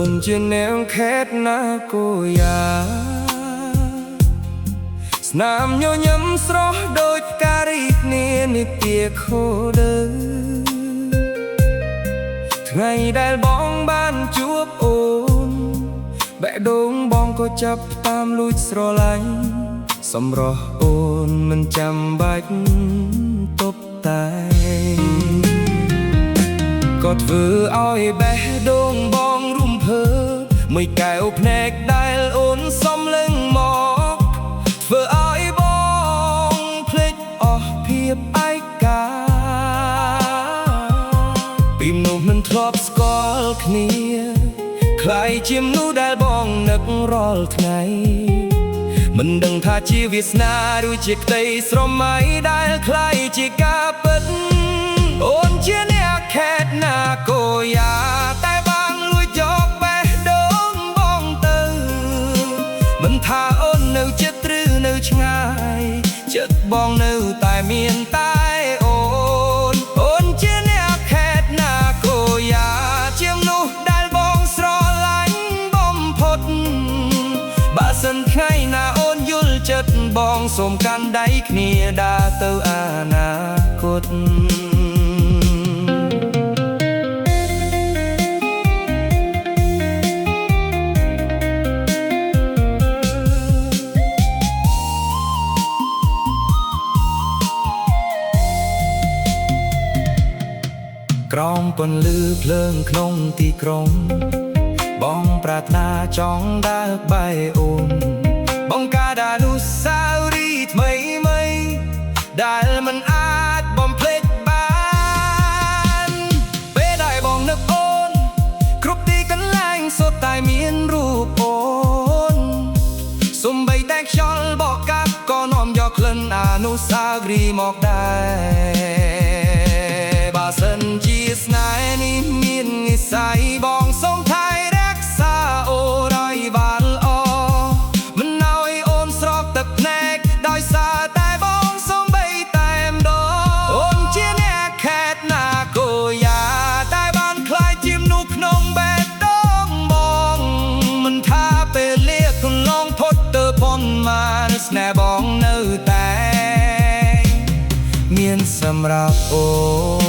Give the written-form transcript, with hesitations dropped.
นជានាងខេត្តណាគូយ៉ាស្នាមញញឹមស្រស់ដូចផ្ការីកនានិទាខូដឺថ្ងៃដែលបងបានជួបអូនបេះដូងបងក៏ចាប់តាមលួចស្រឡាញ់សម្រស់អូនមិនចាំបាច់ទប់តែក៏ធ្វើឲ្យបេះដូងបងរំភើបមួយកែវភ្នែកដែលអូនសំលឹងមកធ្វើឲ្យបងភ្លេចអស់ភាពឯកាពីមនុស្សមិនធ្លាប់ស្គាល់គ្នាคล้ายជាមនុស្សដែលបងនឹករាល់ថ្ងៃមិនដឹងថាជាវាសនាឬជាក្តីស្រមៃដែលคล้ายជាការពិតអូនជាអ្នកខេត្តណាគូយ៉ាតែបានលួចយកបេះដូងបងទៅមិនថាអូននៅជិតឬនៅឆ្ងាយចិត្តបងនៅតែមានតែអូនជាអ្នកខេត្តណាគូយ៉ាជាមនុស្សដែលបងស្រឡាញ់បំផុតបើសិនថ្ងៃណាអូនយល់ចិត្តបងសូមកាន់ដៃគ្នាដើរទៅអនាគតក្រោមពន្លឺភ្លើងក្នុងទីក្រុងបងប្រាថ្នាចង់ដើរបែអូនបងការអនុស្សាវរីយ៍ថ្មីដែលមិនអាចបំភ្លេចបានពេលដែលបងនឹកអូនគ្រប់ទីកន្លែងសុទ្ធតែមានរូបអូនសូម្បីតែខ្យល់បក់កាត់ក៏នាំយកក្លិនអនុស្សាវរីយ៍មកដែរបើសិនជាស្នេហ៍នេះមាននិស្ស័យបងសូមថែរក្សាអូនឲ្យបានល្អមិនឲ្យអូនស្រកទឹកភ្នែកដោយសារតែបងសូម្បីតែម្ដងអូនជាអ្នកខេត្តណាគូយ៉ាតែបានខ្លាចជាមនុស្សក្នុងបេះដូងបងមិនថាពេលលាកន្លងផុតទៅប៉ុន្មានស្នេហ៍បងនៅតែមានសម្រាប់អូន